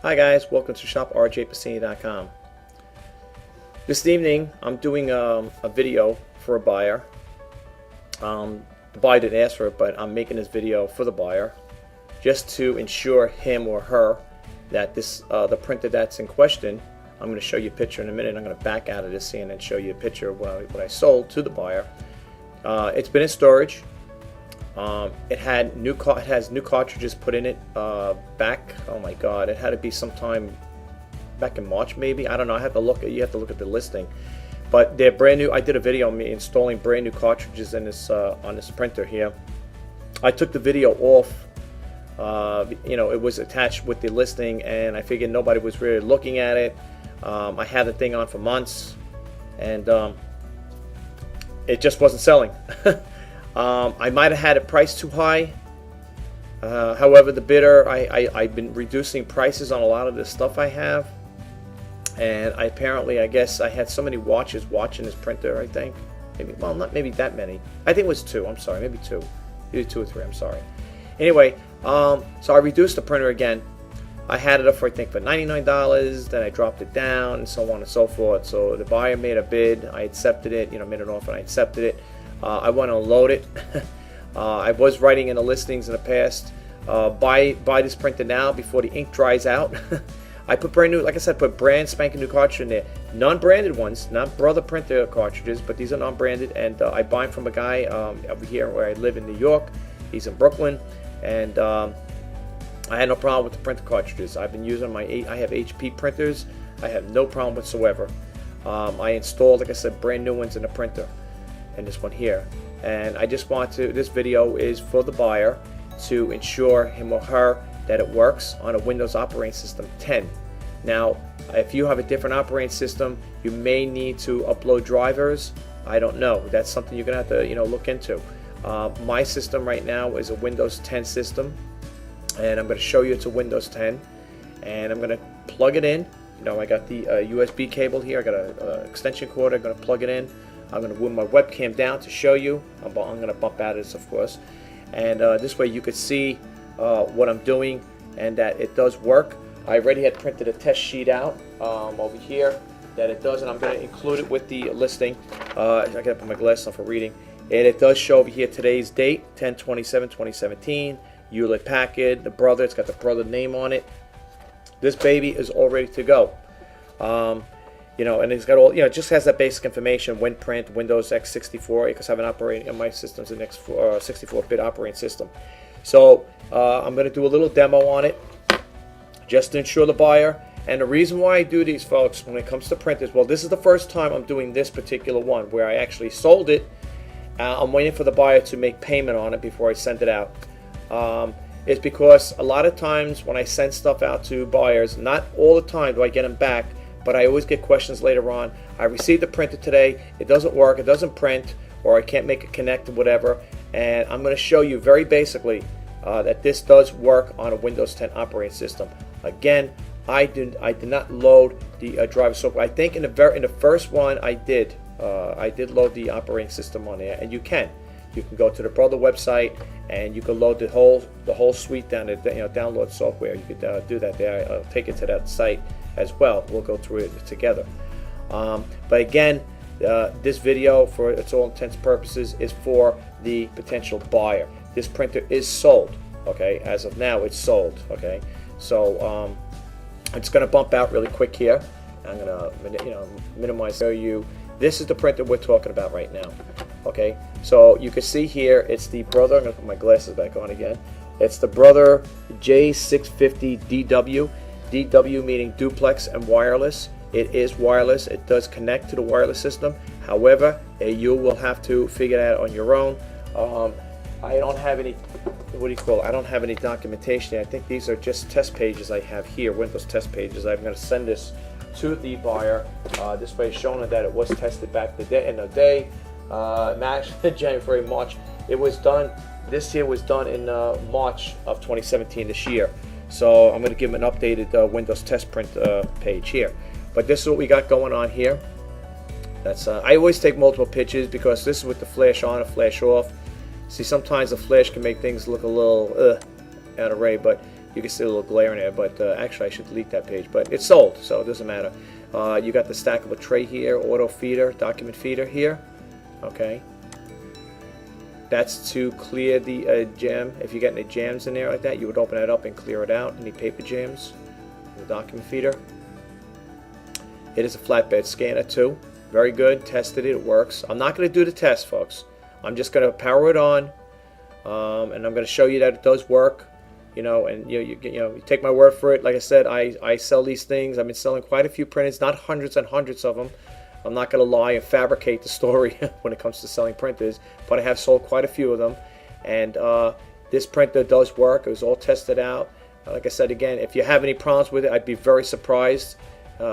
Hi guys, welcome to shop-rjpasini.com. This evening I'm doing a video for a buyer. The buyer didn't ask for it, but I'm making this video for the buyer just to ensure him or her that this the printer that's in question, I'm going to show you a picture in a minute. I'm going to back out of this scene and show you a picture of what I sold to the buyer. It's been in storage. It has new cartridges put in it back. Oh my God! It had to be sometime back in March, maybe. I don't know. You have to look at the listing, but they're brand new. I did a video on me installing brand new cartridges in this on this printer here. I took the video off. It was attached with the listing, and I figured nobody was really looking at it. I had the thing on for months, and it just wasn't selling. I might have had it priced too high. However, the bidder, I've been reducing prices on a lot of the stuff I have, and I guess I had so many watches watching this printer. I think not maybe that many. I think it was two. I'm sorry, maybe two or three. I'm sorry. Anyway, so I reduced the printer again. I had it up for, I think, for $99. Then I dropped it down, and so on and so forth. So the buyer made a bid. I accepted it. Made an offer. And I accepted it. I want to unload it. I was writing in the listings in the past, buy this printer now before the ink dries out. I put brand new, like I said, put brand spanking new cartridge in there. Non-branded ones, not Brother printer cartridges, but these are non-branded, and I buy them from a guy over here where I live in New York. He's in Brooklyn, and I had no problem with the printer cartridges. I've been using I have HP printers. I have no problem whatsoever. I installed, like I said, brand new ones in the printer. And this one here, and I just want to, this video is for the buyer to ensure him or her that it works on a Windows operating system 10. Now, if you have a different operating system, you may need to upload drivers. I don't know. That's something you're gonna have to look into. My system right now is a Windows 10 system, and I'm going to show you it's a Windows 10, and I'm going to plug it in. I got the USB cable here. I got an extension cord. I'm going to plug it in. I'm going to move my webcam down to show you. I'm going to bump out of this, of course, and this way you could see what I'm doing and that it does work. I already had printed a test sheet out over here that it does, and I'm going to include it with the listing. I got to put my glasses on for reading, and it does show over here today's date, 10/27/2017. Hewlett Packard, the Brother. It's got the Brother name on it. This baby is all ready to go. And it's got all, it just has that basic information, WinPrint, Windows x64, because I have an operating, in my system's an 64-bit operating system. So I'm going to do a little demo on it, just to ensure the buyer. And the reason why I do these, folks, when it comes to printers, well, this is the first time I'm doing this particular one, where I actually sold it. I'm waiting for the buyer to make payment on it before I send it out. It's because a lot of times when I send stuff out to buyers, not all the time do I get them back, but I always get questions later on. I received the printer today, it doesn't work, it doesn't print, or I can't make it connect or whatever, and I'm going to show you very basically that this does work on a Windows 10 operating system. Again, I did not load the driver, so I think in the first one I did load the operating system on there, and you can go to the Brother website and you can load the whole suite down there, download software. You could do that there. I'll take it to that site as well. We'll go through it together. But again, this video, for its all intents and purposes, is for the potential buyer. This printer is sold. Okay, as of now, it's sold. Okay, so it's going to bump out really quick here. I'm going to minimize show you. This is the printer we're talking about right now. Okay, so you can see here it's the Brother. I'm going to put my glasses back on again. It's the Brother J650DW. DW meaning duplex and wireless. It is wireless. It does connect to the wireless system. However, you will have to figure that out on your own. I don't have any, I don't have any documentation. I think these are just test pages I have here, Windows test pages. I'm going to send this to the buyer. This way, showing that it was tested back in the day. January, March. It was done. This year was done in March of 2017. This year. So I'm going to give them an updated Windows test print page here. But this is what we got going on here. That's I always take multiple pictures because this is with the flash on and flash off. See, sometimes the flash can make things look a little out of array, but You can see a little glare in there, but actually I should delete that page. But it's sold, so it doesn't matter. You got the stackable tray here, auto feeder, document feeder here. Okay. That's to clear the jam. If you get any jams in there like that, you would open that up and clear it out. Any paper jams. The document feeder. It is a flatbed scanner too. Very good. Tested it. It works. I'm not going to do the test, folks. I'm just going to power it on, and I'm going to show you that it does work. You know, and you take my word for it. Like I said, I sell these things. I've been selling quite a few printers, not hundreds and hundreds of them. I'm not going to lie and fabricate the story when it comes to selling printers, but I have sold quite a few of them. And this printer does work. It was all tested out. Like I said again, if you have any problems with it, I'd be very surprised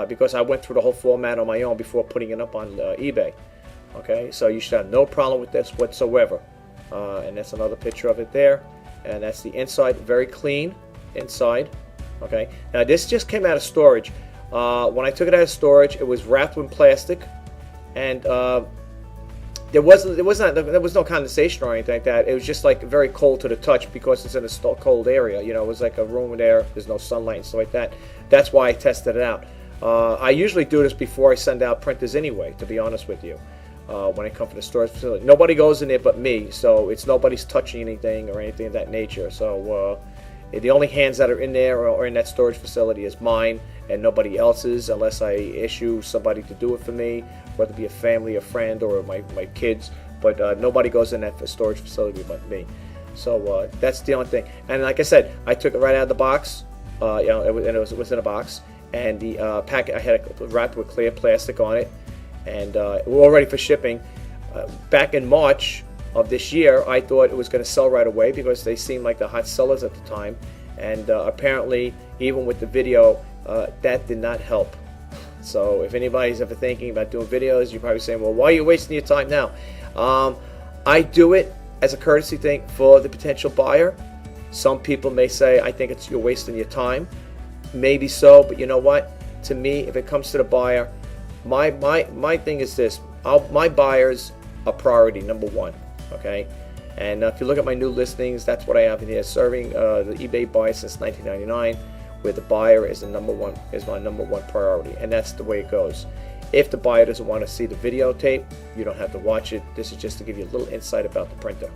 because I went through the whole format on my own before putting it up on eBay. Okay, so you should have no problem with this whatsoever. And that's another picture of it there. And that's the inside, very clean inside. Okay, now this just came out of storage. When I took it out of storage, it was wrapped in plastic, and there was no condensation or anything like that. It was just like very cold to the touch because it's in a cold area. You know, it was like a room there. There's no sunlight and stuff like that. That's why I tested it out. I usually do this before I send out printers anyway, to be honest with you. When I come from the storage facility, nobody goes in there but me, so it's nobody's touching anything or anything of that nature. So the only hands that are in there or in that storage facility is mine and nobody else's, unless I issue somebody to do it for me, whether it be a family, a friend, or my kids. But nobody goes in that storage facility but me. So that's the only thing. And like I said, I took it right out of the box. You know, it was in a box, and the packet, I had it wrapped with clear plastic on it, and we're all ready for shipping. Back in March of this year, I thought it was going to sell right away because they seemed like the hot sellers at the time, and apparently even with the video, that did not help. So if anybody's ever thinking about doing videos, you're probably saying, well, why are you wasting your time now? I do it as a courtesy thing for the potential buyer. Some people may say, I think you're wasting your time. Maybe so, but you know what? To me, if it comes to the buyer, my thing is this: my buyers are priority number one. Okay, and if you look at my new listings, that's what I have in here, serving the eBay buyer since 1999, where the buyer is my number one priority, and that's the way it goes. If the buyer doesn't want to see the videotape, you don't have to watch it. This is just to give you a little insight about the printer.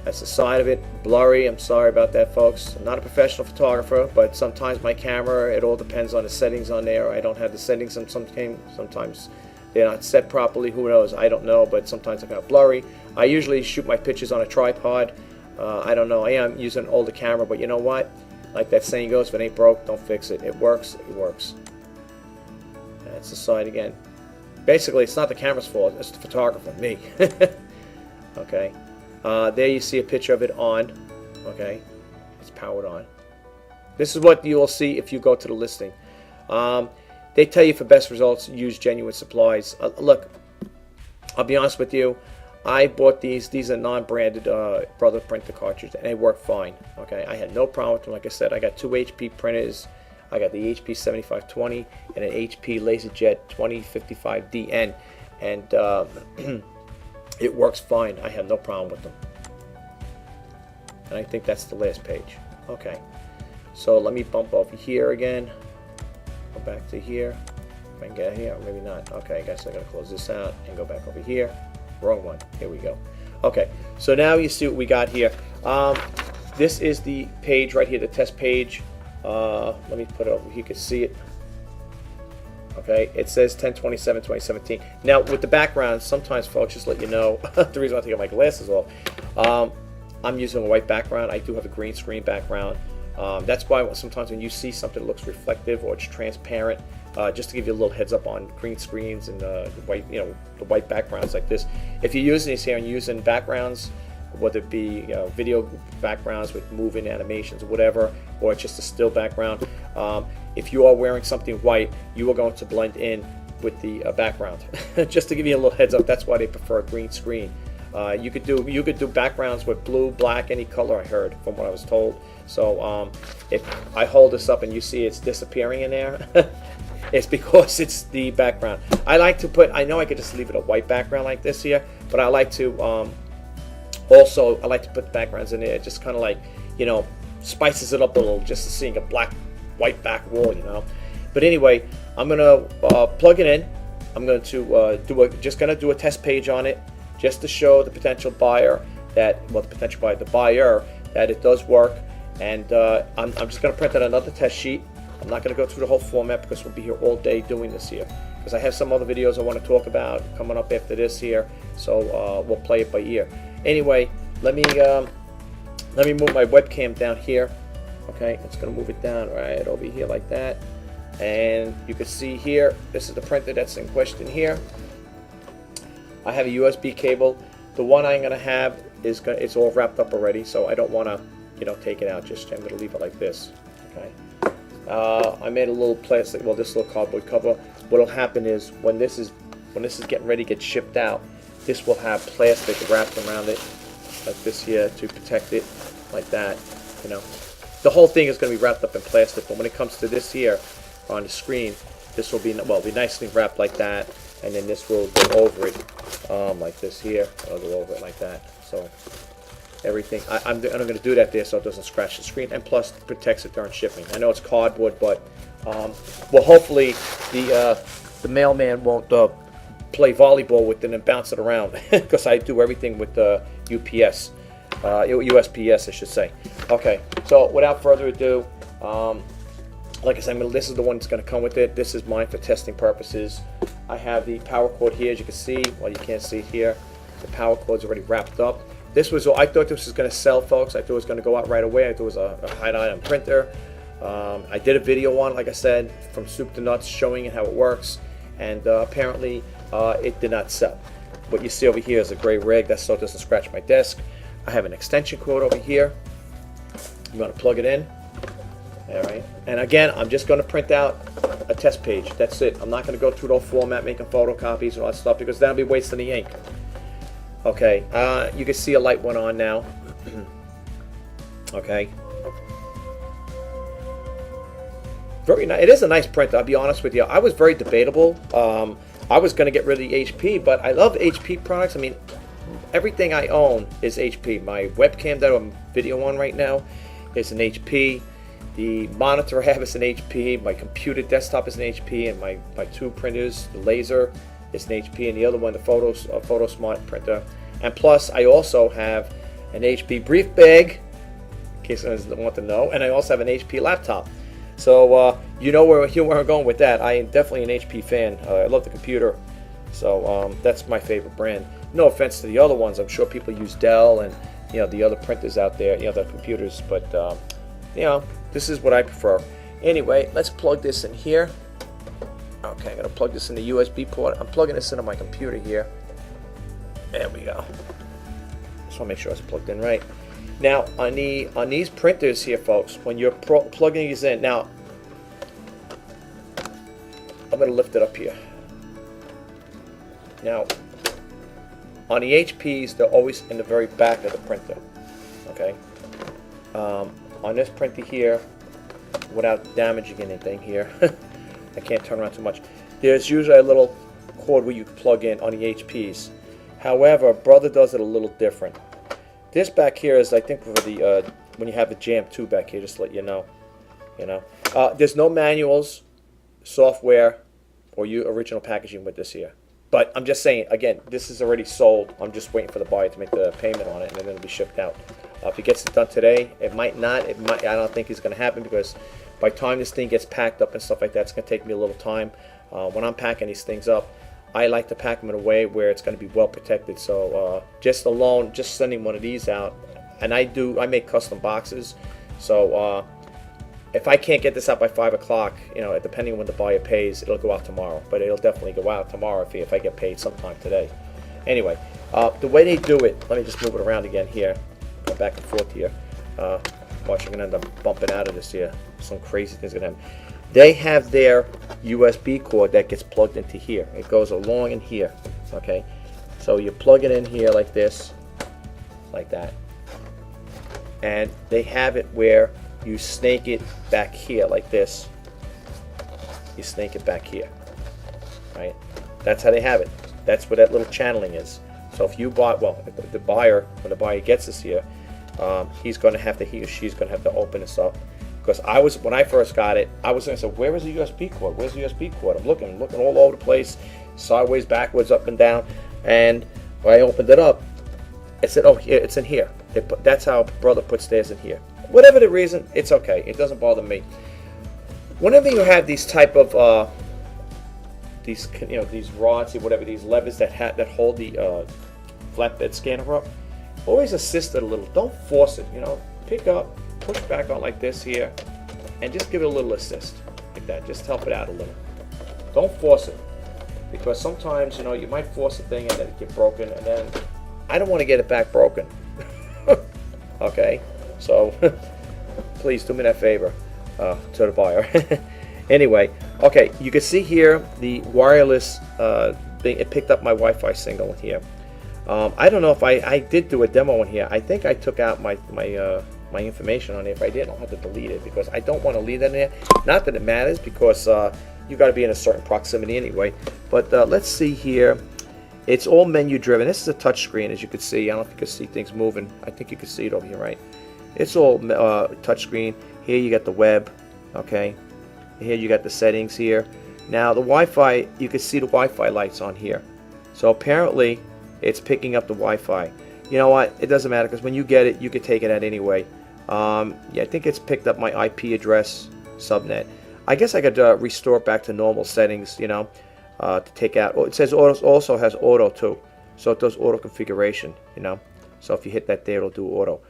That's the side of it. Blurry, I'm sorry about that, folks. I'm not a professional photographer, but sometimes my camera, it all depends on the settings on there. I don't have the settings, and sometimes they're not set properly. Who knows? I don't know, but sometimes I got blurry. I usually shoot my pictures on a tripod. I don't know. I am using an older camera, but you know what? Like that saying goes, if it ain't broke, don't fix it. It works, it works. That's the side again. Basically, it's not the camera's fault, it's the photographer, me. Okay. There you see a picture of it on. Okay. It's powered on. This is what you will see if you go to the listing. They tell you for best results, use genuine supplies. Look, I'll be honest with you. I bought these. These are non-branded Brother printer cartridges, and they work fine. Okay, I had no problem with them. Like I said, I got two HP printers. I got the HP 7520 and an HP LaserJet 2055DN, and it works fine. I have no problem with them. And I think that's the last page. Okay, so let me bump over here again. Go back to here. If I can get here, or maybe not. Okay, I guess I gotta close this out and go back over here. Wrong one. Here we go. Okay, so now you see what we got here. This is the page right here, the test page. Let me put it over. You can see it. Okay, it says 10/27/2017. Now with the background, sometimes folks, just let you know, the reason I take my glasses off, I'm using a white background. I do have a green screen background. That's why sometimes when you see something that looks reflective or it's transparent, just to give you a little heads up on green screens and the white, the white backgrounds like this. If you're using these here and using backgrounds, whether it be video backgrounds with moving animations or whatever, or just a still background, if you are wearing something white, you are going to blend in with the background. Just to give you a little heads up, that's why they prefer a green screen. You could do backgrounds with blue, black, any color. I heard from what I was told. So if I hold this up and you see it's disappearing in there, it's because it's the background. I like to put. I know I could just leave it a white background like this here, but I like to also I like to put the backgrounds in there, just kind of like spices it up a little, just seeing a white back wall, you know. But anyway, I'm gonna plug it in. I'm going to do a test page on it, just to show the potential buyer that, well, the buyer that it does work. And I'm just going to print out another test sheet. I'm not going to go through the whole format because we'll be here all day doing this here. Because I have some other videos I want to talk about coming up after this here, so we'll play it by ear. Anyway, let me move my webcam down here. Okay, it's going to move it down right over here like that. And you can see here, this is the printer that's in question here. I have a USB cable. The one I'm going to have it's all wrapped up already, so I don't want to, you know, take it out. I'm going to leave it like this. Okay. I made a little plastic, well, this little cardboard cover. What'll happen is when this is getting ready to get shipped out, this will have plastic wrapped around it like this here to protect it, like that. You know, the whole thing is going to be wrapped up in plastic, but when it comes to this here on the screen, this will be, well, be nicely wrapped like that, and then this will go over it like this here. I'll go over it like that. So everything, I'm going to do that there so it doesn't scratch the screen, and plus protects it during shipping. I know it's cardboard, but well, hopefully the mailman won't play volleyball with it and bounce it around, because I do everything with the USPS, I should say. Okay, so without further ado, like I said, this is the one that's going to come with it. This is mine for testing purposes. I have the power cord here, as you can see. Well, you can't see it here. The power cord's already wrapped up. This was, I thought this was going to sell, folks. I thought it was going to go out right away. I thought it was a high-item printer. I did a video on, like I said, from soup to nuts, showing it how it works, and apparently it did not sell. What you see over here is a gray rig. That's so it doesn't scratch my desk. I have an extension cord over here. I'm going to plug it in. All right, and again, I'm just going to print out a test page. That's it. I'm not going to go through the whole format, making photocopies and all that stuff, because that'll be wasting the ink. Okay, you can see a light went on now. Okay. Very nice. It is a nice printer, I'll be honest with you. I was very debatable. I was going to get rid of the HP, but I love HP products. I mean, everything I own is HP. My webcam that I'm video on right now is an HP. The monitor I have is an HP. My computer desktop is an HP, and my two printers, the laser, is an HP, and the other one, the Photo Smart printer. And plus, I also have an HP brief bag, in case anyone doesn't want to know, and I also have an HP laptop. So you know where I'm going with that. I am definitely an HP fan. I love the computer, so that's my favorite brand. No offense to the other ones. I'm sure people use Dell and, you know, the other printers out there, you know, the computers, but you know, this is what I prefer. Anyway, let's plug this in here. Okay, I'm going to plug this in the USB port. I'm plugging this into my computer here. There we go. Just want to make sure it's plugged in right. Now, on these printers here, folks, when you're plugging these in, now, I'm going to lift it up here. Now, on the HPs, they're always in the very back of the printer. Okay? On this printer here, without damaging anything here, I can't turn around too much. There's usually a little cord where you can plug in on the HPs. However, Brother does it a little different. This back here is, I think, for the when you have the Jam 2 back here, just to let you know. There's no manuals, software, or original packaging with this here. But I'm just saying, again, this is already sold. I'm just waiting for the buyer to make the payment on it, and then it'll be shipped out. If he gets it done today, it might not. It might. I don't think it's going to happen, because by the time this thing gets packed up and stuff like that, it's going to take me a little time. When I'm packing these things up, I like to pack them in a way where it's going to be well protected. So just sending one of these out, and I make custom boxes. So if I can't get this out by 5 o'clock, you know, depending on when the buyer pays, it'll go out tomorrow. But it'll definitely go out tomorrow if I get paid sometime today. Anyway, the way they do it, let me just move it around again here. Go back and forth here. Watch, I'm going to end up bumping out of this here. Some crazy things going to happen. They have their USB cord that gets plugged into here. It goes along in here. Okay, so you plug it in here like this, like that, and they have it where you snake it back here like this. You snake it back here, right? That's how they have it. That's where that little channeling is. So if you bought, well, when the buyer gets this here, he or she's going to have to open this up. Because when I first got it, I was going to say, where is the USB cord? Where's the USB cord? I'm looking all over the place, sideways, backwards, up and down. And when I opened it up, it said, oh, here, it's in here. That's how brother puts theirs in here. Whatever the reason, it's okay. It doesn't bother me. Whenever you have these type of these rods, whatever, these levers that hold the flatbed scanner up, always assist it a little. Don't force it. Pick up, push back on like this here, and just give it a little assist like that. Just help it out a little. Don't force it, because sometimes you might force a thing and then it get broken, and then I don't want to get it back broken. Okay, so please do me that favor to the buyer. Anyway, okay, you can see here the wireless thing. It picked up my Wi-Fi signal in here. I don't know if I did do a demo in here. I think I took out my information on it. If I did, I'll have to delete it because I don't want to leave that in there. Not that it matters, because you got to be in a certain proximity anyway. But let's see here. It's all menu driven. This is a touch screen, as you can see. I don't know if you can see things moving. I think you can see it over here, right? It's all touch screen. Here you got the web. Okay. Here you got the settings here. Now the Wi-Fi, you can see the Wi-Fi lights on here. So apparently it's picking up the Wi-Fi. You know what? It doesn't matter, because when you get it, you can take it out anyway. Yeah, I think it's picked up my IP address subnet. I guess I could restore it back to normal settings, to take out. Oh, it says also has auto too, so it does auto configuration. So if you hit that there, it'll do auto.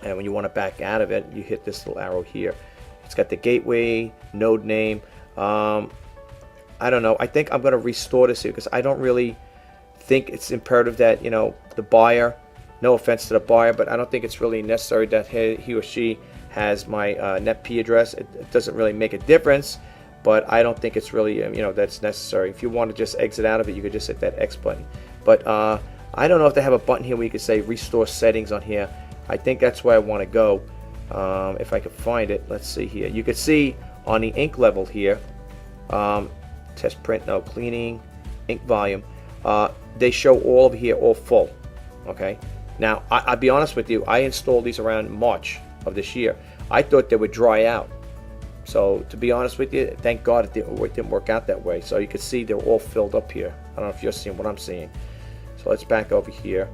And when you want to back out of it, you hit this little arrow here. It's got the gateway, node name. I don't know. I think I'm going to restore this here, because I don't really think it's imperative that the buyer. No offense to the buyer, but I don't think it's really necessary that he or she has my NetP address. It doesn't really make a difference, but I don't think it's really that's necessary. If you want to just exit out of it, you could just hit that X button. But I don't know if they have a button here where you could say restore settings on here. I think that's where I want to go. If I could find it, let's see here. You could see on the ink level here, test print, no cleaning, ink volume. They show all over here, all full. Okay. Now, I'll be honest with you, I installed these around March of this year. I thought they would dry out. So, to be honest with you, thank God it didn't work out that way. So, you can see they're all filled up here. I don't know if you're seeing what I'm seeing. So, let's back over here.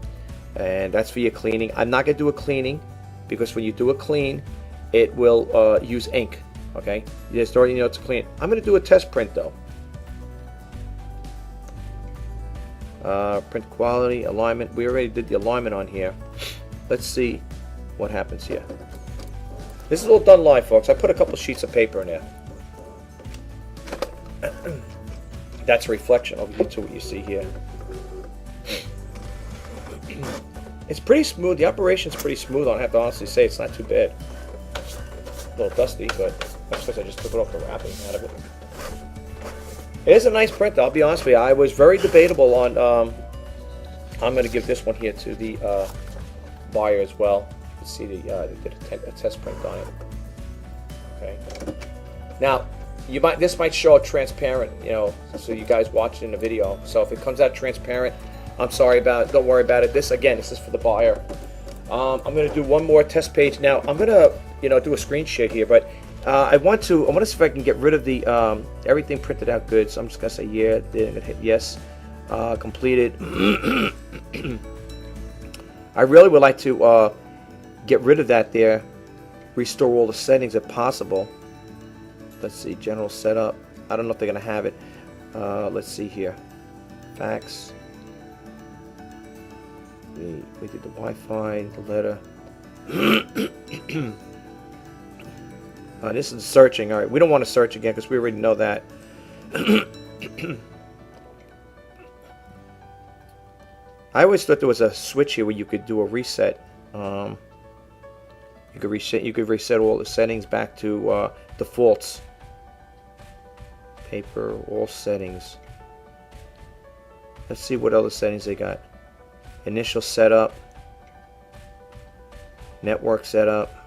And that's for your cleaning. I'm not going to do a cleaning, because when you do a clean, it will use ink. Okay? You just already know it's clean. I'm going to do a test print, though. Print quality, alignment. We already did the alignment on here. Let's see what happens here. This is all done live, folks. I put a couple sheets of paper in there. That's a reflection over here to what you see here. It's pretty smooth. The operation's pretty smooth. I have to honestly say it's not too bad. A little dusty, but that's because I just took it off the wrapping out of it. It is a nice print, I'll be honest with you. I was very debatable on, I'm going to give this one here to the buyer as well. You can see they did a test print on it. Okay. Now, this might show transparent, so you guys watch it in the video. So if it comes out transparent, I'm sorry about it. Don't worry about it. This is for the buyer. I'm going to do one more test page. Now, I'm going to, do a screen share here, but I want to see if I can get rid of the everything printed out good. So I'm just gonna say yeah, then I'm gonna hit yes, completed. I really would like to get rid of that there, restore all the settings if possible. Let's see, general setup. I don't know if they're gonna have it. Let's see here, fax. We did the Wi-Fi, the letter. This is searching. All right, we don't want to search again because we already know that. I always thought there was a switch here where you could do a reset. You could reset all the settings back to defaults. Paper, all settings. Let's see what other settings they got. Initial setup, network setup.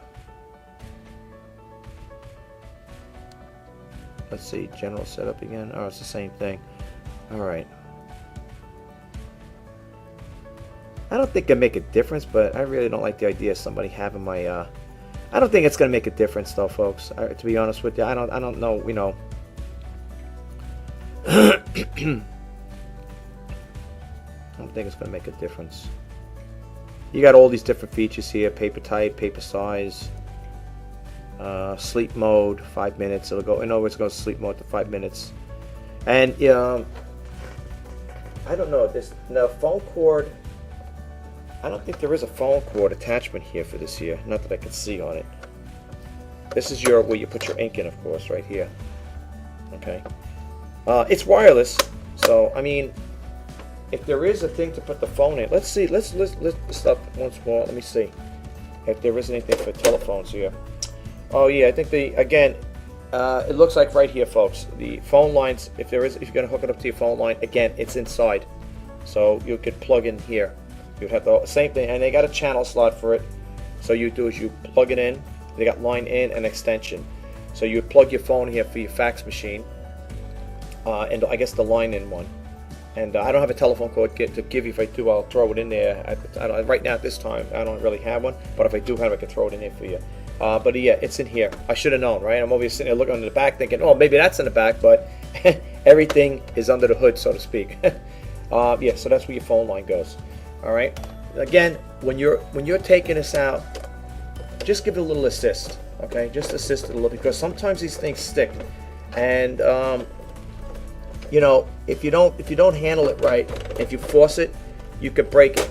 Let's see, general setup again. Oh, it's the same thing. All right. I don't think it'll make a difference, but I really don't like the idea of somebody having my, I don't think it's going to make a difference though, folks. To be honest with you, I don't know, you know. I don't think it's going to make a difference. You got all these different features here: paper type, paper size, sleep mode, 5 minutes. It'll go, in other words, it goes sleep mode to 5 minutes. And I don't know, this the phone cord. I don't think there is a phone cord attachment here for this here. Not that I can see on it. This is your where you put your ink in, of course, right here. Okay. It's wireless, so I mean, if there is a thing to put the phone in, let's see. Let's stop once more. Let me see if there is anything for telephones here. Oh yeah, I think it looks like right here, folks. The phone lines, if you're going to hook it up to your phone line, again, it's inside, so you could plug in here. You'd have the same thing, and they got a channel slot for it. So you do is you plug it in. They got line in and extension. So you would plug your phone here for your fax machine, and I guess the line in one. And I don't have a telephone cord to give you. If I do, I'll throw it in there. Right now at this time, I don't really have one, but if I do have it, I can throw it in there for you. But yeah, it's in here. I should have known, right? I'm always sitting there looking under the back thinking, oh, maybe that's in the back, but everything is under the hood, so to speak. Yeah, so that's where your phone line goes. All right. Again, when you're taking this out, just give it a little assist, okay? Just assist it a little, because sometimes these things stick, and you know, if you don't handle it right, if you force it, you could break it.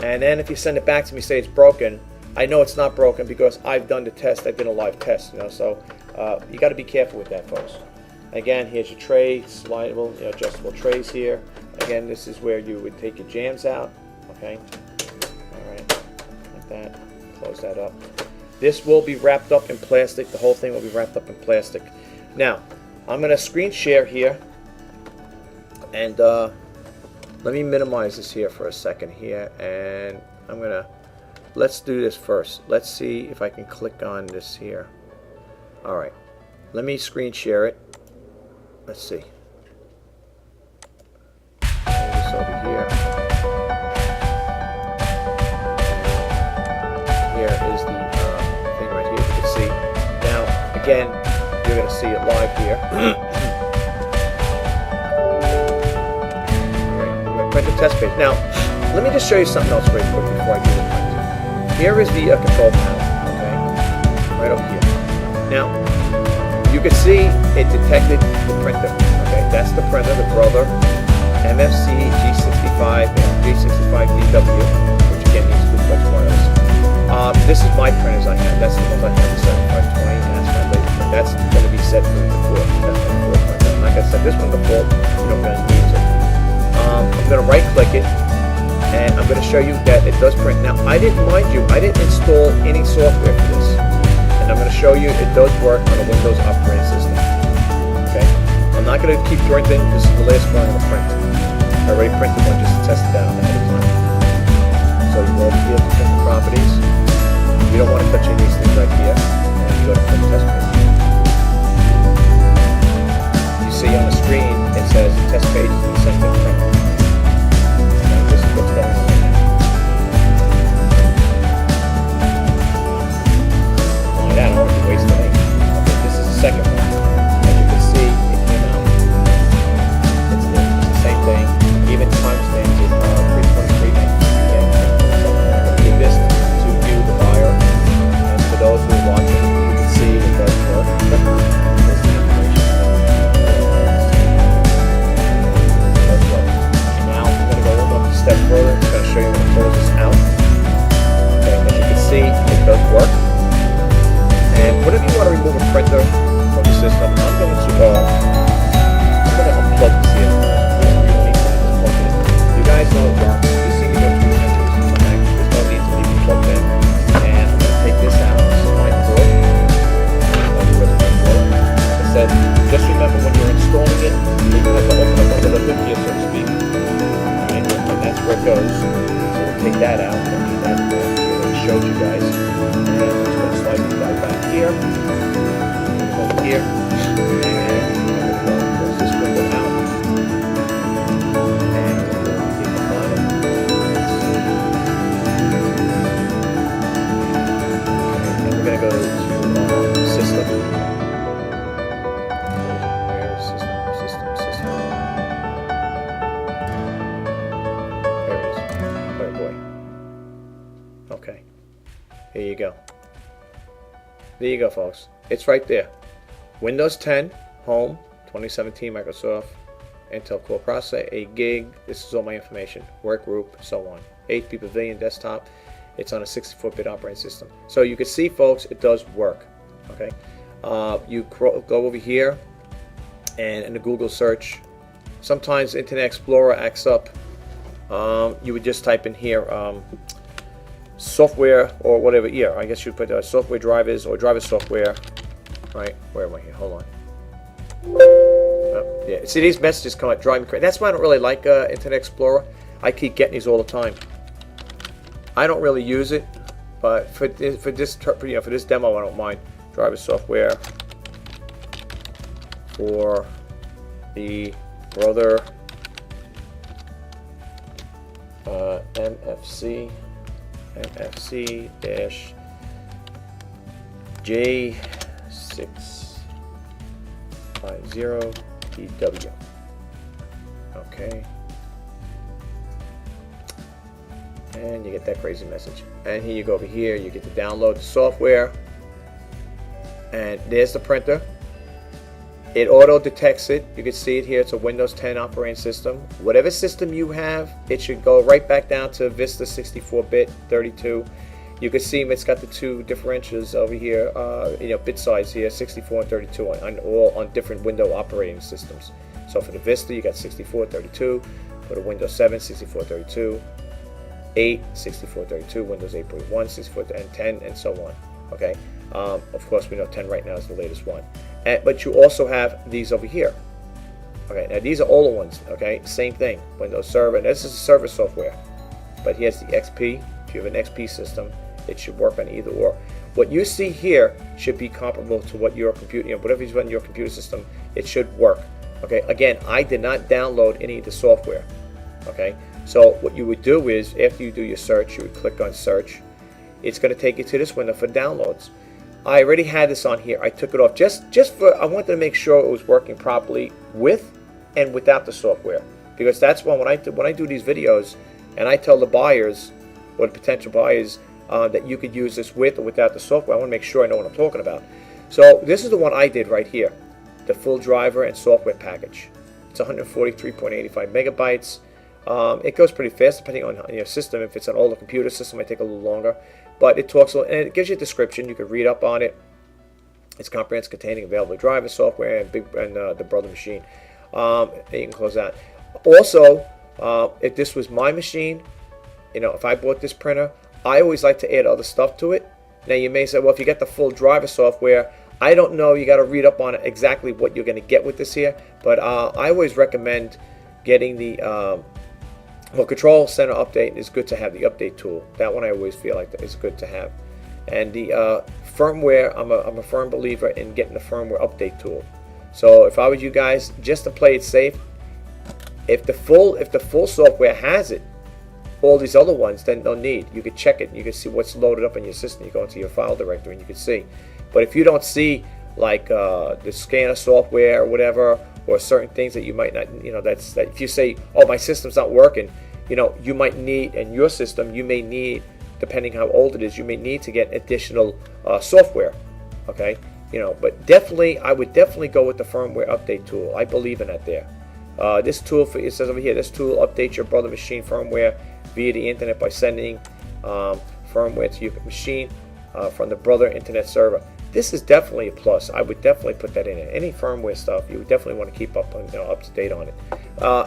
And then if you send it back to me, say it's broken, I know it's not broken because I've done the test. I did a live test, you know. So you got to be careful with that, folks. Again, here's your tray, slidable, you know, adjustable trays here. Again, this is where you would take your jams out. Okay. All right, like that. Close that up. This will be wrapped up in plastic. The whole thing will be wrapped up in plastic. Now, I'm going to screen share here, and let me minimize this here for a second here, and I'm going to, let's do this first. Let's see if I can click on this here. All right, let me screen share it. Let's see. Move this over here. Here is the thing right here. You can see. Now, again, you're going to see it live here. Alright, I'm going to print the test page. Now, let me just show you something else very quick before I do the print. Here is the control panel, okay? Right over here. Now, you can see it detected the printer, okay? That's the printer, the Brother MFC-J650DW, which again means duplex wireless. This is my printers I have. That's the ones I have, the 7520, and that's my laser print. That's going to be set for the 4. That's my 4 printer. Like I said, this one's the 4. You don't really need it. I'm going to right click it, and I'm going to show you that it does print. Now, I didn't install any software for this, and I'm going to show you it does work on a Windows operating system. Okay, I'm not going to keep printing. This is the last one I'm going to print. I already printed one just to test it out ahead of time. So you go over here to print the properties. You don't want to touch any of these things right here, and you go to print test page. You see on the screen it says test page is being sent to print. And this is what's going on right now. Only that, I don't have to waste any. Okay, this is the second one. As you can see, it came out. It's the same thing. Even timestamps is 323. This to view the buyer, and for those who are watching, you can see it does work. There's the information. It does work. Now I'm going to go one step further. I'm going to show you how to close this out. Okay, as you can see, it does work. And whenever you want to remove a printer from the system, I'm going to unplug this here. You guys know it works. You see me go through the entries. There's no need to leave it plugged in. And I'm going to take this out. This is my cord. It says, just remember when you're installing it, you're going to have to open up under the hood here, so to speak. Alright, and that's where it goes. So we'll take that out. Don't need that there. I already showed you guys. And I'm just going to slide this guy back here. Over here. And close this window out. And we'll keep the bottom. There you go, folks. It's right there. Windows 10, Home, 2017 Microsoft, Intel Core Processor, 8 gig. This is all my information. Work group, so on. HP Pavilion desktop. It's on a 64-bit operating system. So you can see, folks, it does work. Okay. You go over here, and in the Google search, sometimes Internet Explorer acts up. You would just type in here software or whatever. Yeah, I guess you put software drivers or driver software. Right? Where am I here? Hold on. Oh, yeah. See, these messages come out driving me crazy. That's why I don't really like Internet Explorer. I keep getting these all the time. I don't really use it, but for this demo, I don't mind. Driver software for the brother MFC-J650DW. Okay. And you get that crazy message. And here you go over here, you get to download the software. And there's the printer. It auto detects it. You can see it here. It's a Windows 10 operating system. Whatever system you have, it should go right back down to Vista 64-bit 32. You can see it's got the two differentials over here, bit size here, 64 and 32 all on different Windows operating systems. So for the Vista, you got 64, 32. For the Windows 7, 64, 32. 8, 64, 32. Windows 8.1, 64, and 10, and so on. Okay. Of course, we know 10 right now is the latest one. But you also have these over here. Okay, now these are older ones. Okay, same thing. Windows Server. This is server software. But here's the XP. If you have an XP system, it should work on either or. What you see here should be comparable to what your computer, whatever you run in your computer system, it should work. Okay, again, I did not download any of the software. Okay, so what you would do is after you do your search, you would click on search. It's going to take you to this window for downloads. I already had this on here. I took it off just for I wanted to make sure it was working properly with and without the software, because that's when I do these videos and I tell the buyers or the potential buyers that you could use this with or without the software. I want to make sure I know what I'm talking about. So this is the one I did right here, the full driver and software package. It's 143.85 megabytes. It goes pretty fast depending on your system. If it's an older computer system, it might take a little longer. But it talks and it gives you a description. You can read up on it. It's comprehensive, containing available driver software and the brother machine. You can close that. Also, if this was my machine, if I bought this printer, I always like to add other stuff to it. Now you may say, well, if you get the full driver software, I don't know. You got to read up on it exactly what you're going to get with this here. But I always recommend getting the Control Center Update. Is good to have the update tool. That one I always feel like is good to have. And the firmware, I'm a firm believer in getting the firmware update tool. So if I was you guys, just to play it safe, if the full software has it, all these other ones, then no need. You can check it. You can see what's loaded up in your system. You go into your file directory and you can see. But if you don't see like the scanner software or whatever, or certain things that you might not, that if you say, oh, my system's not working, you might need, in your system, you may need, depending how old it is, you may need to get additional software. Okay, but definitely, I would definitely go with the firmware update tool. I believe in that there. This tool, it says over here, this tool updates your brother machine firmware via the internet by sending firmware to your machine from the brother internet server. This is definitely a plus. I would definitely put that in it. Any firmware stuff, you would definitely want to keep up to date on it.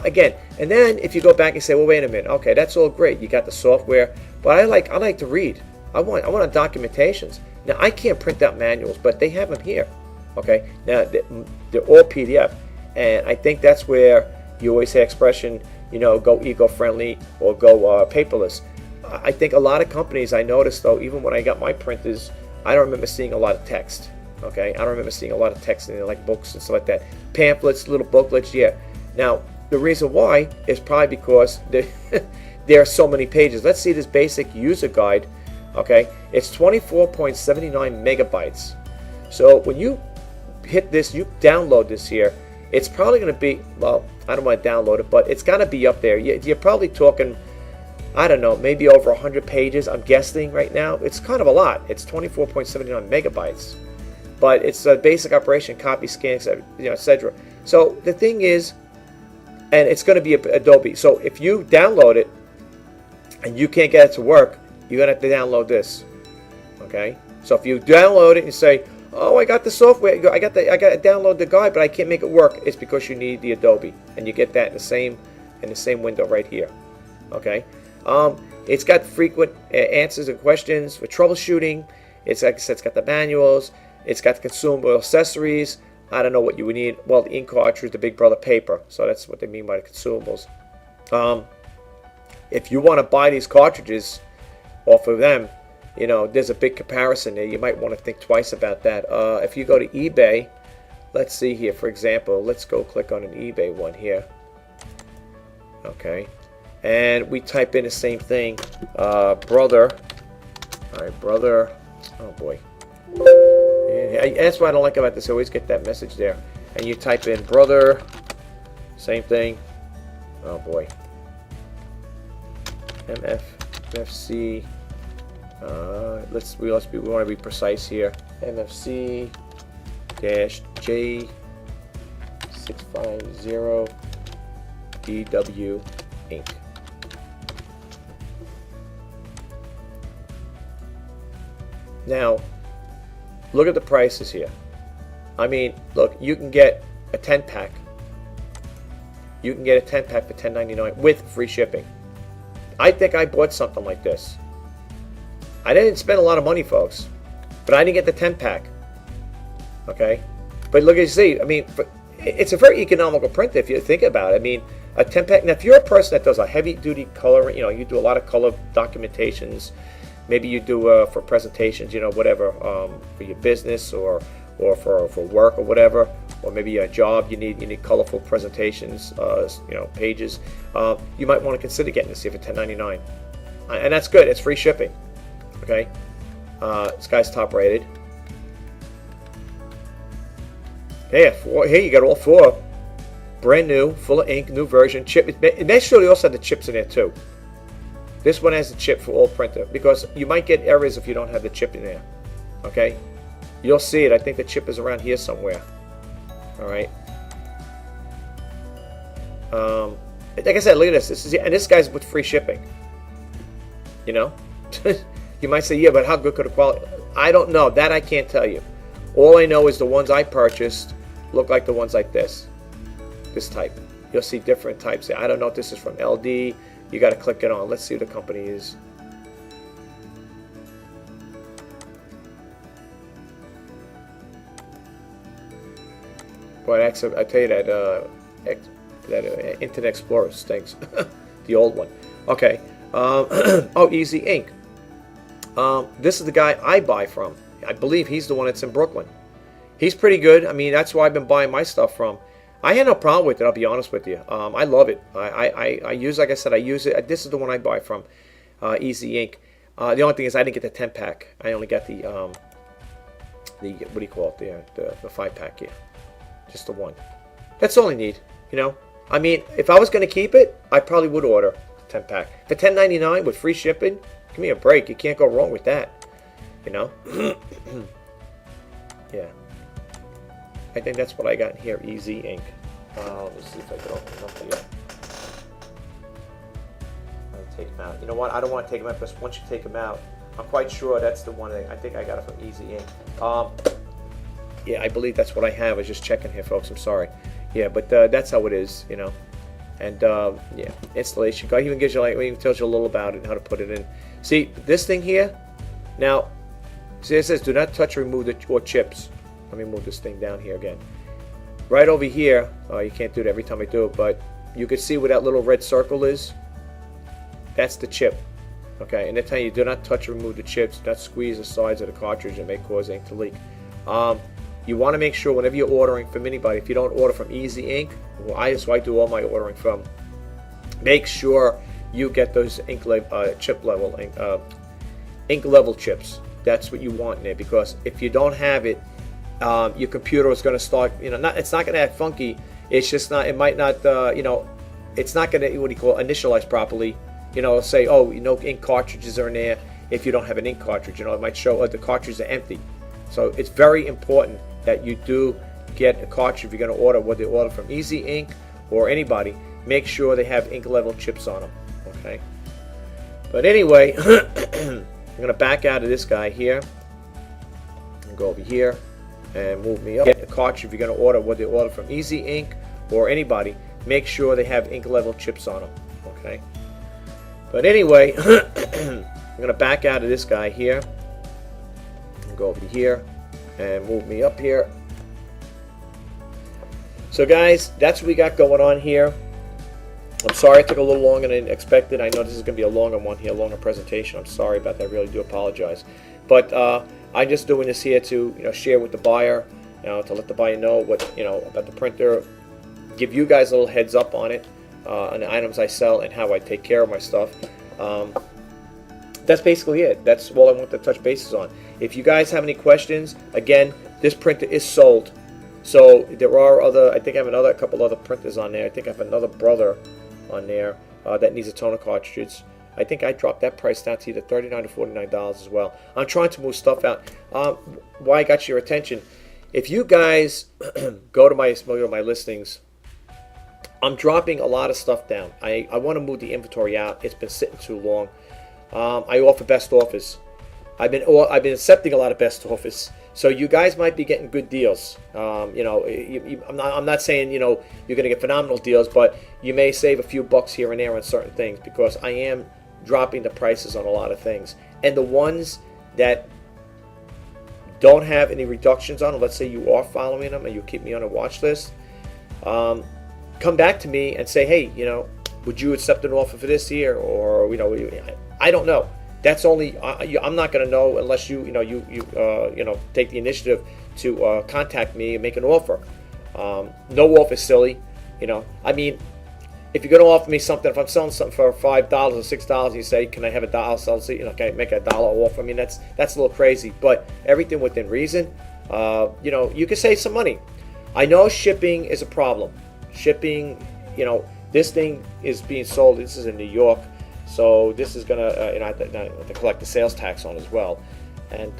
Again, and then if you go back and say, well, wait a minute, okay, that's all great. You got the software, but I like to read. I want documentations. Now I can't print out manuals, but they have them here. Okay, now they're all PDF, and I think that's where you always say expression, go eco-friendly or go paperless. I think a lot of companies, I noticed though, even when I got my printers, I don't remember seeing a lot of text. Okay, I don't remember seeing a lot of text in there, like books and stuff like that. Pamphlets, little booklets, yeah. Now the reason why is probably because there are so many pages. Let's see this basic user guide. Okay, it's 24.79 megabytes. So when you hit this, you download this here, it's probably going to be, well, I don't want to download it, but it's going to be up there. You're probably talking I don't know, maybe over 100 pages, I'm guessing right now. It's kind of a lot. It's 24.79 megabytes. But it's a basic operation, copy, scan, etc. So the thing is, and it's going to be Adobe. So if you download it and you can't get it to work, you're going to have to download this. Okay? So if you download it and you say, oh, I got the software, I got to download the guide, but I can't make it work, it's because you need the Adobe. And you get that in the same window right here. Okay? It's got frequent answers and questions for troubleshooting. It's like I said, it's got the manuals. It's got the consumable accessories. I don't know what you would need. Well, the ink cartridge, the big brother paper. So that's what they mean by the consumables. If you want to buy these cartridges off of them, there's a big comparison there. You might want to think twice about that. If you go to eBay, let's see here, for example, let's go click on an eBay one here. Okay. And we type in the same thing, brother. All right, brother. Oh boy. Yeah, that's what I don't like about this. I always get that message there. And you type in brother. Same thing. Oh boy. MFC. We want to be precise here. MFC-J650DW ink. Now, look at the prices here. I mean, look, you can get a 10-pack. You can get a 10-pack for $10.99 with free shipping. I think I bought something like this. I didn't spend a lot of money, folks, but I didn't get the 10-pack. Okay? But look, you see, I mean, it's a very economical print if you think about it. I mean, a 10-pack. Now, if you're a person that does a heavy-duty color, you do a lot of color documentations. Maybe you do for presentations, whatever, for your business or for work or whatever, or maybe a job you need colorful presentations, pages. You might want to consider getting this here for $10.99, and that's good. It's free shipping. Okay, this guy's top rated. Hey, you got all four, brand new, full of ink, new version, chip. Make sure they also have the chips in there too. This one has a chip for all printer, because you might get errors if you don't have the chip in there. Okay, you'll see it. I think the chip is around here somewhere. All right. Like I said, look at this. This guy's with free shipping. You might say, yeah, but how good could the quality? I don't know. That I can't tell you. All I know is the ones I purchased look like the ones like this type. You'll see different types. I don't know if this is from LD. You got to click it on. Let's see what the company is. Boy, I tell you that Internet Explorer stinks. The old one. Okay. Oh, Easy Ink. This is the guy I buy from. I believe he's the one that's in Brooklyn. He's pretty good. I mean, that's where I've been buying my stuff from. I had no problem with it, I'll be honest with you. I love it. I use, like I said, I use it. This is the one I buy from, Easy Ink. The only thing is I didn't get the 10-pack. I only got the what do you call it, the 5-pack here. Just the one. That's all I need, I mean, if I was going to keep it, I probably would order a 10-pack. For $10.99 with free shipping, give me a break. You can't go wrong with that, Yeah. I think that's what I got here, Easy Ink. Let me see if I can open them up here. I'll take them out. You know what? I don't want to take them out, because once you take them out, I'm quite sure that's the one I think I got it from Easy Ink. Yeah, I believe that's what I have. I was just checking here, folks. I'm sorry. Yeah, but that's how it is, And yeah, installation. God even gives you even tells you a little about it and how to put it in. See this thing here. Now, see, it says do not touch or remove the chips. Let me move this thing down here again. Right over here, you can't do it every time I do it, but you can see where that little red circle is. That's the chip. Okay, and they tell you do not touch or remove the chips, do not squeeze the sides of the cartridge and may cause ink to leak. You want to make sure whenever you're ordering from anybody, if you don't order from Easy Ink, well, I do all my ordering from, make sure you get those ink level chips. That's what you want in there, because if you don't have it, your computer is going to start, it's not going to act funky. It's just not, it might not, it's not going to, initialize properly. say, oh, no ink cartridges are in there. If you don't have an ink cartridge, it might show the cartridges are empty. So it's very important that you do get a cartridge if you're going to order, whether you order from Easy Ink or anybody. Make sure they have ink level chips on them. Okay. But anyway, I'm going to back out of this guy here and go over here and move me up. Get a cartridge if you're going to order, whether you order from Easy Ink or anybody. Make sure they have ink level chips on them. Okay. But anyway, I'm going to back out of this guy here and go over here and move me up here. So guys, that's what we got going on here. I'm sorry it took a little longer than expected. I know this is going to be a longer one here, a longer presentation. I'm sorry about that. I really do apologize. But I'm just doing this here to share with the buyer, to let the buyer know what about the printer, give you guys a little heads up on it, on the items I sell and how I take care of my stuff. That's basically it. That's all I want to touch bases on. If you guys have any questions, again, this printer is sold. So there are other, I think I have a couple other printers on there. I think I have another brother on there that needs a toner cartridge. I think I dropped that price down to either $39 or $49 as well. I'm trying to move stuff out. Why I got your attention? If you guys go to my listings, I'm dropping a lot of stuff down. I want to move the inventory out. It's been sitting too long. I offer best offers. I've been accepting a lot of best offers. So you guys might be getting good deals. I'm not saying you're going to get phenomenal deals, but you may save a few bucks here and there on certain things because I am dropping the prices on a lot of things. And the ones that don't have any reductions on them, let's say you are following them and you keep me on a watch list, come back to me and say, hey, would you accept an offer for this here? Or I don't know. That's only I'm not going to know unless you take the initiative to contact me and make an offer. No offer is silly. I mean, if you're going to offer me something, if I'm selling something for $5 or $6, you say, can I have $1? Can I make a dollar offer? I mean, that's a little crazy. But everything within reason. You can save some money. I know shipping is a problem. Shipping, this thing is being sold. This is in New York. So this is gonna, I have to collect the sales tax on as well, and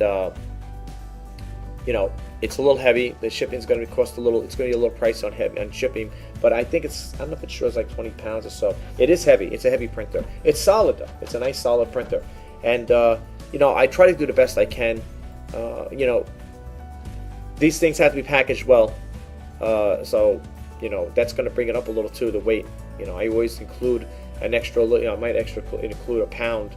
it's a little heavy. The shipping is going to cost a little. It's going to be a little price on shipping, but I think I don't know if it shows like 20 pounds or so. It is heavy. It's a heavy printer. It's solid though. It's a nice solid printer, and I try to do the best I can. These things have to be packaged well, so that's going to bring it up a little too. The weight. I always include an extra, I might include a pound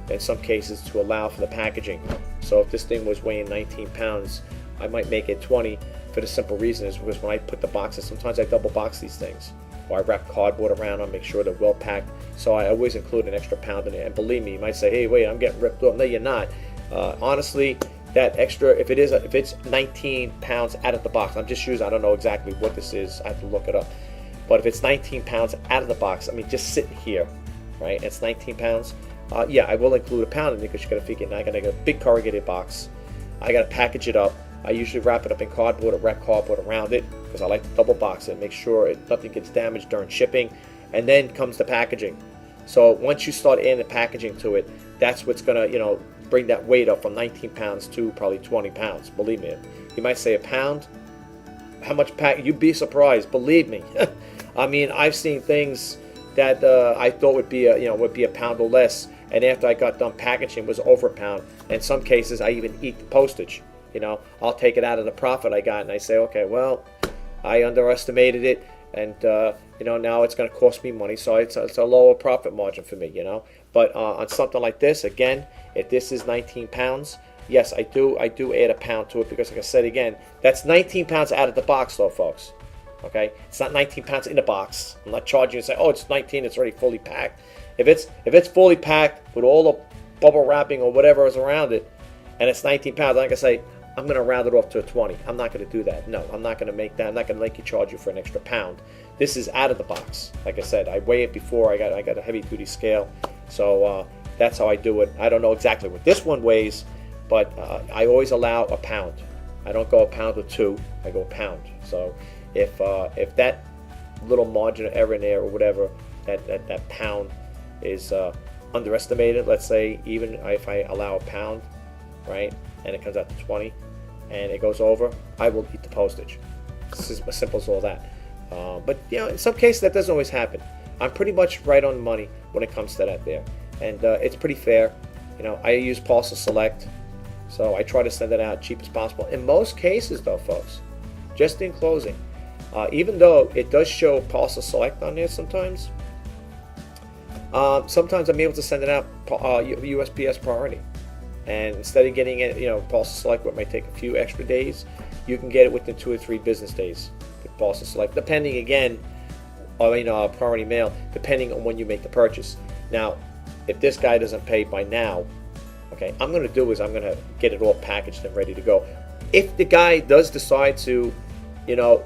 in some cases to allow for the packaging. So if this thing was weighing 19 pounds, I might make it 20 for the simple reason is because when I put the boxes, sometimes I double box these things. Or I wrap cardboard around them, make sure they're well packed. So I always include an extra pound in there. And believe me, you might say, hey, wait, I'm getting ripped off. No, you're not. Honestly, that extra, if it's 19 pounds out of the box, I'm just using, I don't know exactly what this is. I have to look it up. But if it's 19 pounds out of the box, I mean, just sitting here, right? It's 19 pounds. Yeah, I will include a pound in it because you got to figure. Now I got to get a big corrugated box. I got to package it up. I usually wrap it up in cardboard or wrap cardboard around it because I like to double box it, make sure nothing gets damaged during shipping. And then comes the packaging. So once you start adding the packaging to it, that's what's gonna, bring that weight up from 19 pounds to probably 20 pounds. Believe me. You might say a pound. How much you'd be surprised. Believe me. I mean, I've seen things that I thought would be a pound or less, and after I got done packaging, it was over a pound. In some cases, I even eat the postage. I'll take it out of the profit I got, and I say, okay, well, I underestimated it, and now it's going to cost me money, so it's a lower profit margin for me. But on something like this, again, if this is 19 pounds, yes, I do add a pound to it because, like I said again, that's 19 pounds out of the box, though, folks. Okay, it's not 19 pounds in the box. I'm not charging you and say, oh, it's 19, it's already fully packed. If it's fully packed with all the bubble wrapping or whatever is around it, and it's 19 pounds, like I say, I'm going to round it off to a 20. I'm not going to do that. No, I'm not going to make that. I'm not going to make you charge you for an extra pound. This is out of the box. Like I said, I weigh it before. I got a heavy duty scale, so that's how I do it. I don't know exactly what this one weighs, but I always allow a pound. I don't go a pound or two. I go a pound. So if that little margin of error in there or whatever, that pound is underestimated, let's say even if I allow a pound, right, and it comes out to 20 and it goes over, I will eat the postage. This is as simple as all that. But you know, in some cases that doesn't always happen. I'm pretty much right on the money when it comes to that there, and it's pretty fair. You know, I use Parcel Select, so I try to send it out cheap as possible. In most cases though, folks, just in closing, even though it does show Parcel Select on there sometimes, sometimes I'm able to send it out USPS priority. And instead of getting it, you know, Parcel Select, what might take a few extra days, you can get it within 2 or 3 business days with Parcel Select, depending again, priority mail, depending on when you make the purchase. Now, if this guy doesn't pay by now, okay, I'm going to do is I'm going to get it all packaged and ready to go. If the guy does decide to, you know,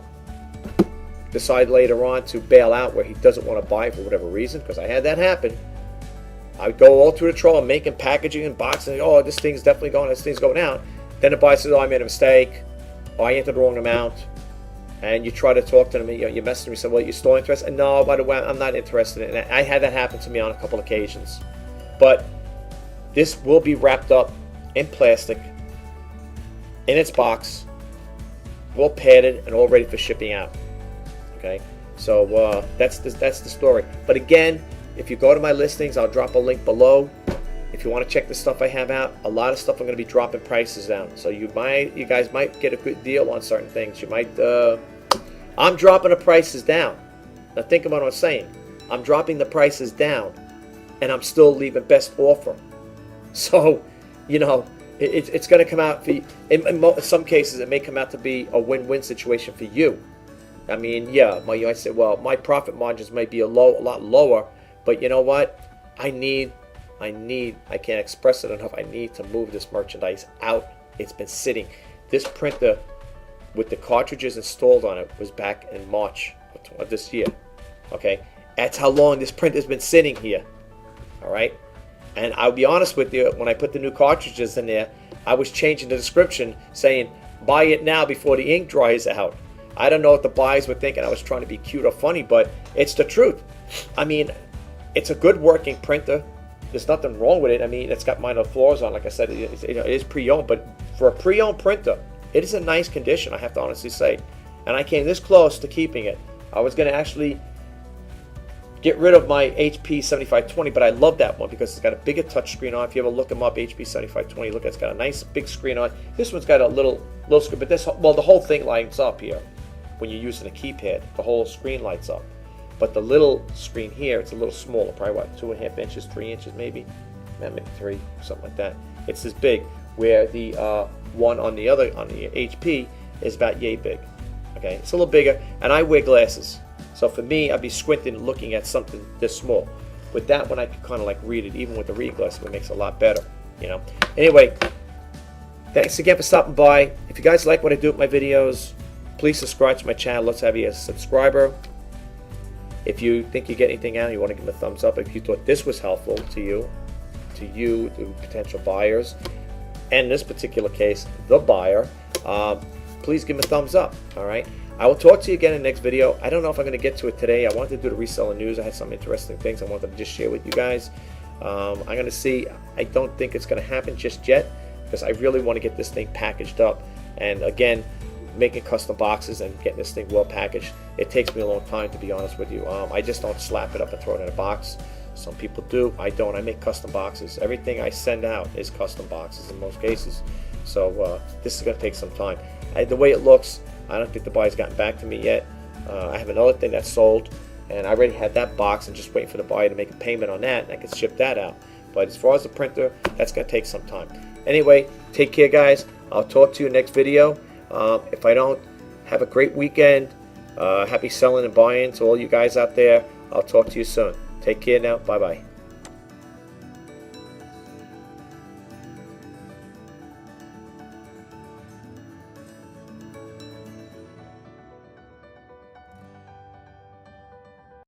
decide later on to bail out where he doesn't want to buy for whatever reason, because I had that happen. I would go all through the trouble, making packaging and boxing. Oh, this thing's definitely going. This thing's going out. Then the buyer says, "Oh, I made a mistake. Oh, I entered the wrong amount." And you try to talk to them. You message me. Say, "Well, you're still interested?" And no, by the way, I'm not interested in it. I had that happen to me on a couple occasions. But this will be wrapped up in plastic, in its box, all padded and all ready for shipping out. Okay, so that's the story. But again, if you go to my listings, I'll drop a link below. If you want to check the stuff I have out, a lot of stuff I'm going to be dropping prices down. So you guys might get a good deal on certain things. You might. I'm dropping the prices down. Now think about what I'm saying. I'm dropping the prices down, and I'm still leaving best offer. So, you know, it's going to come out for you. In some cases, it may come out to be a win-win situation for you. I mean, yeah, you might say, well, my profit margins might be a lot lower, but you know what? I can't express it enough. I need to move this merchandise out. It's been sitting. This printer with the cartridges installed on it was back in March of this year. Okay, that's how long this print has been sitting here. All right, and I'll be honest with you, when I put the new cartridges in there, I was changing the description saying, "Buy it now before the ink dries out." I don't know what the buyers were thinking. I was trying to be cute or funny, but it's the truth. I mean, it's a good working printer. There's nothing wrong with it. I mean, it's got minor flaws on. Like I said, it is pre-owned, but for a pre-owned printer, it is in nice condition, I have to honestly say. And I came this close to keeping it. I was going to actually get rid of my HP 7520, but I love that one because it's got a bigger touch screen on. If you ever look them up, HP 7520, look, it's got a nice big screen on. This one's got a little screen, but the whole thing lights up here. When you're using a keypad, the whole screen lights up. But the little screen here, it's a little smaller, probably what, 2.5 inches, 3 inches maybe? Maybe 3, something like that. It's this big, where the one on the HP is about yay big. Okay, it's a little bigger, and I wear glasses. So for me, I'd be squinting looking at something this small. With that one, I can kind of like read it, even with the reading glasses, it makes it a lot better, you know. Anyway, thanks again for stopping by. If you guys like what I do with my videos, please subscribe to my channel. Let's have you as a subscriber. If you think you get anything out, you want to give me a thumbs up. If you thought this was helpful to you, the potential buyers, and in this particular case, the buyer, please give me a thumbs up. All right. I will talk to you again in the next video. I don't know if I'm going to get to it today. I wanted to do the reseller news. I had some interesting things I wanted to just share with you guys. I'm going to see. I don't think it's going to happen just yet because I really want to get this thing packaged up. And again, making custom boxes and getting this thing well packaged, it takes me a long time, to be honest with you. I just don't slap it up and throw it in a box. Some people do. I don't. I make custom boxes. Everything I send out is custom boxes in most cases. So this is going to take some time. The way it looks, I don't think the buyer's gotten back to me yet. I have another thing that's sold, and I already had that box and just waiting for the buyer to make a payment on that, and I can ship that out. But as far as the printer, that's going to take some time. Anyway, take care, guys. I'll talk to you next video. If I don't, have a great weekend. Happy selling and buying to all you guys out there. I'll talk to you soon. Take care now. Bye-bye.